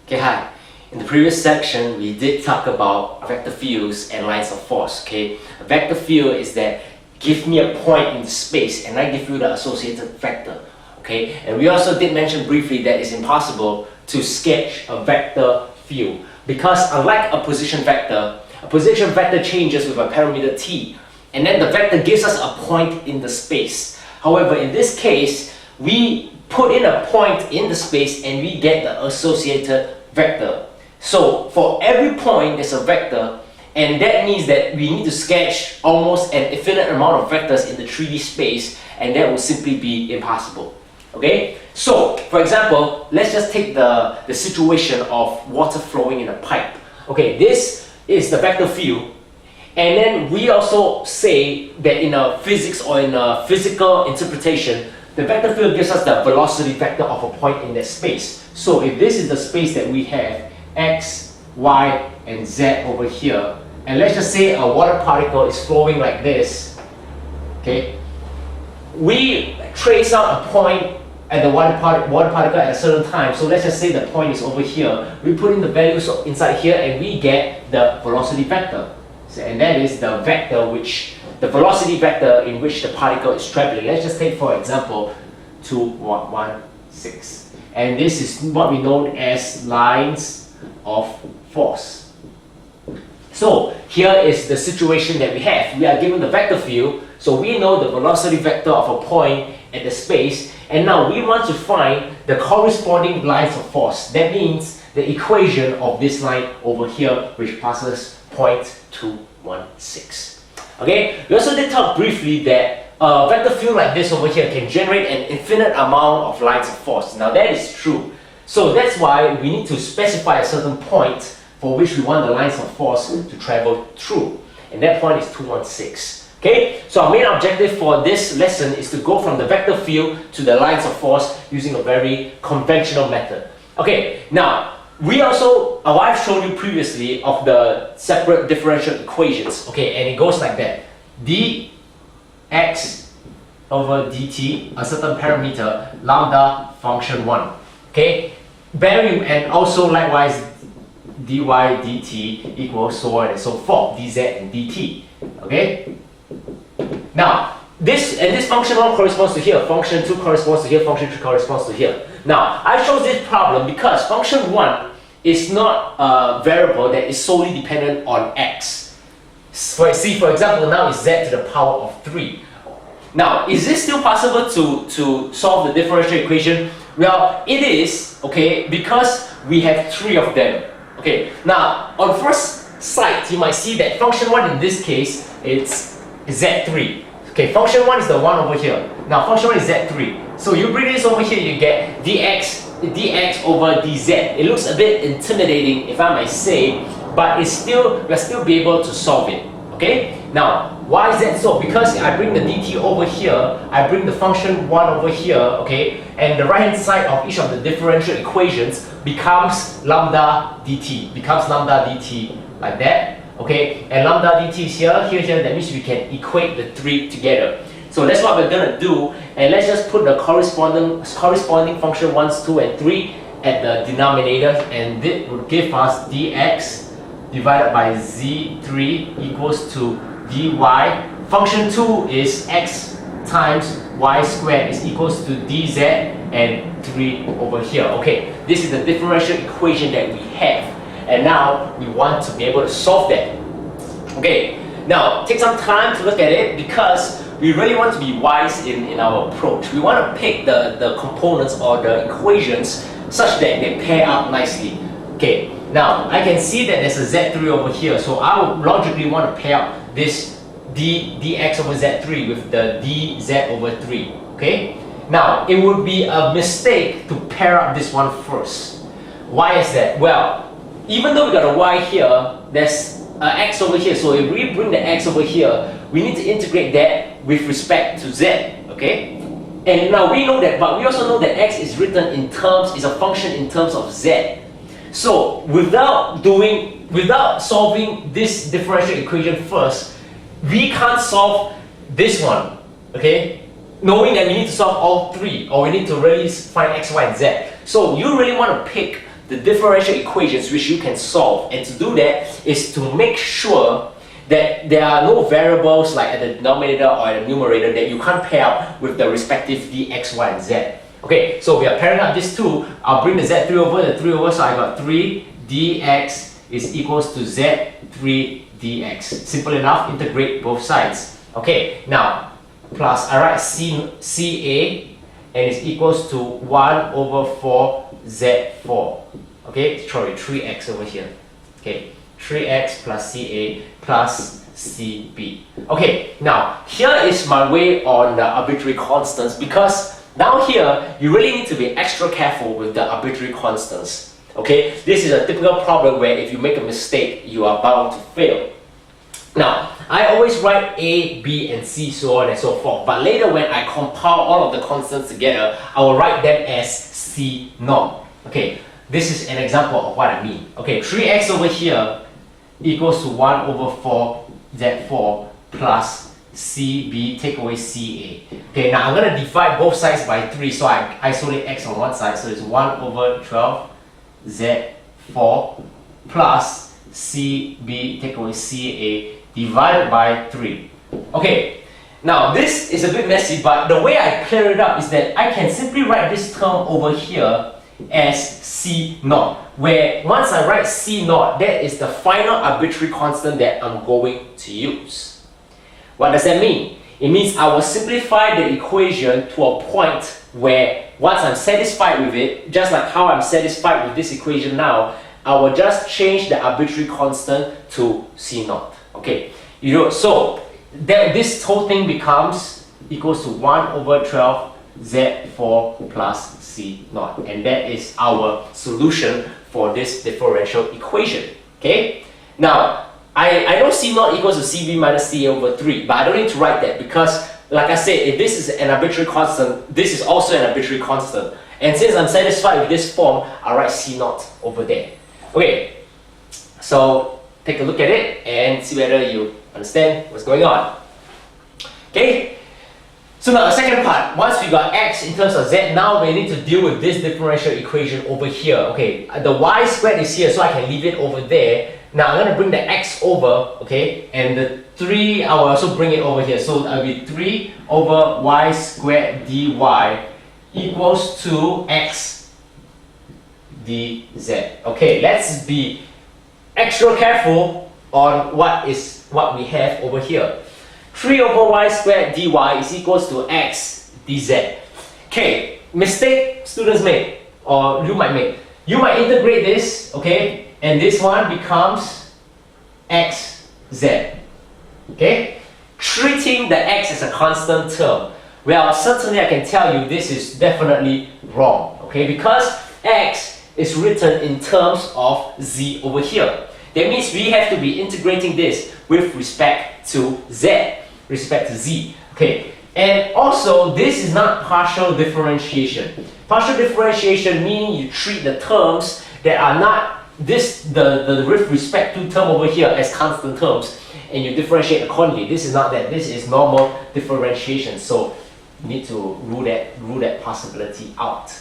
Okay, hi. In the previous section, we did talk about vector fields and lines of force. Okay, a vector field is that give me a point in space and I give you the associated vector. Okay, and we also did mention briefly that it's impossible to sketch a vector field because unlike a position vector changes with a parameter t, and then the vector gives us a point in the space. However, in this case, we put in a point in the space and we get the associated vector. So for every point there's a vector, and that means that we need to sketch almost an infinite amount of vectors in the 3D space, and that would simply be impossible. Okay, so for example, let's just take the situation of water flowing in a pipe. Okay, this is the vector field, and then we also say that in a physics or in a physical interpretation, the vector field gives us the velocity vector of a point in that space. So if this is the space that we have, x, y, and z over here, and let's just say a water particle is flowing like this, okay, we trace out a point at the water particle at a certain time. So let's just say the point is over here. We put in the values inside here and we get the velocity vector. So, and that is the velocity vector in which the particle is traveling. Let's just take, for example, 216. And this is what we know as lines of force. So here is the situation that we have. We are given the vector field, so we know the velocity vector of a point at the space, and now we want to find the corresponding lines of force. That means the equation of this line over here, which passes 0.216. Okay, we also did talk briefly that a vector field like this over here can generate an infinite amount of lines of force. Now that is true. So that's why we need to specify a certain point for which we want the lines of force to travel through. And that point is 216. Okay, so our main objective for this lesson is to go from the vector field to the lines of force using a very conventional method. Okay, now we also, I've shown you previously of the separate differential equations. Okay, and it goes like that: dx over dt, a certain parameter, lambda function 1. Okay, and also likewise dy dt equals so on and so forth, dz and dt. Okay, now this function 1 corresponds to here, function 2 corresponds to here, function 3 corresponds to here. Now I chose this problem because function 1 is not a variable that is solely dependent on x. For example, now it's z to the power of 3. Now, is this still possible to solve the differential equation? Well, it is, okay, because we have 3 of them. Okay, now on first sight, you might see that function 1 in this case, it's z3. Okay, function 1 is the one over here. Now function 1 is z3. So you bring this over here, you get dx over dz. It looks a bit intimidating, if I might say, but we'll still be able to solve it. Okay? Now, why is that so? Because I bring the dt over here, I bring the function 1 over here, okay, and the right hand side of each of the differential equations becomes lambda dt, like that. Okay, and lambda dt is here, that means we can equate the 3 together. So that's what we're gonna do, and let's just put the corresponding function 1, 2, and 3 at the denominator, and this would give us dx divided by z3 equals to dy. Function 2 is x times y squared is equals to dz, and 3 over here. Okay, this is the differential equation that we have. And now we want to be able to solve that. Okay, now take some time to look at it because we really want to be wise in our approach. We want to pick the components or the equations such that they pair up nicely. Okay, now I can see that there's a z3 over here, so I would logically want to pair up this dx over z3 with the dz over 3. Okay, now it would be a mistake to pair up this one first. Why is that? Well, even though we got a y here, there's an x over here. So if we bring the x over here, we need to integrate that with respect to z. Okay? And now we know that, but we also know that x is written in terms, is a function in terms of z. So without solving this differential equation first, we can't solve this one. Okay? Knowing that we need to solve all 3, or we need to really find x, y, and z. So you really want to pick the differential equations which you can solve. And to do that is to make sure that there are no variables like at the denominator or at the numerator that you can't pair up with the respective dx, y, and z. Okay, so we are pairing up these two. I'll bring the z3 over, the 3 over, so I got 3 dx is equals to z3 dx. Simple enough, integrate both sides. Okay, now plus I write ca and it's equals to 1 over 4 z4. Okay, sorry, 3x over here. Okay, 3x plus ca plus cb. Okay, now here is my way on the arbitrary constants, because now here you really need to be extra careful with the arbitrary constants. Okay, this is a typical problem where if you make a mistake, you are bound to fail. Now, I always write A, B, and C, so on and so forth. But later when I compile all of the constants together, I will write them as C naught. Okay, this is an example of what I mean. Okay, 3x over here equals to 1 over 4 z4 plus cb, take away ca. Okay, now I'm going to divide both sides by 3, so I isolate x on one side. So it's 1 over 12 z4 plus cb, take away ca, divided by 3. Okay, now this is a bit messy, but the way I clear it up is that I can simply write this term over here as C naught, where once I write C naught, that is the final arbitrary constant that I'm going to use. What does that mean? It means I will simplify the equation to a point where once I'm satisfied with it, just like how I'm satisfied with this equation now, I will just change the arbitrary constant to C naught. Okay, so that this whole thing becomes equals to 1 over 12 z4 plus c naught, and that is our solution for this differential equation. Okay, now I know c naught equals to cb minus ca over 3, but I don't need to write that because, like I said, if this is an arbitrary constant, this is also an arbitrary constant, and since I'm satisfied with this form, I'll write c naught over there. Okay, so take a look at it and see whether you understand what's going on. Okay, so now the second part, once we got x in terms of z, now we need to deal with this differential equation over here. Okay, the y squared is here, so I can leave it over there. Now I'm going to bring the x over, okay, and the 3, I will also bring it over here. So that will be 3 over y squared dy equals to x dz. Okay, let's be extra careful on what we have over here. 3 over y squared dy is equals to x dz. Okay, mistake students make, or you might make. You might integrate this, okay, and this one becomes xz. Okay, treating the x as a constant term. Well, certainly I can tell you this is definitely wrong. Okay, because x is written in terms of z over here. That means we have to be integrating this with respect to z, okay? And also, this is not partial differentiation. Partial differentiation meaning you treat the terms that are not the with respect to term over here as constant terms, and you differentiate accordingly. This is not that. This is normal differentiation. So you need to rule that possibility out.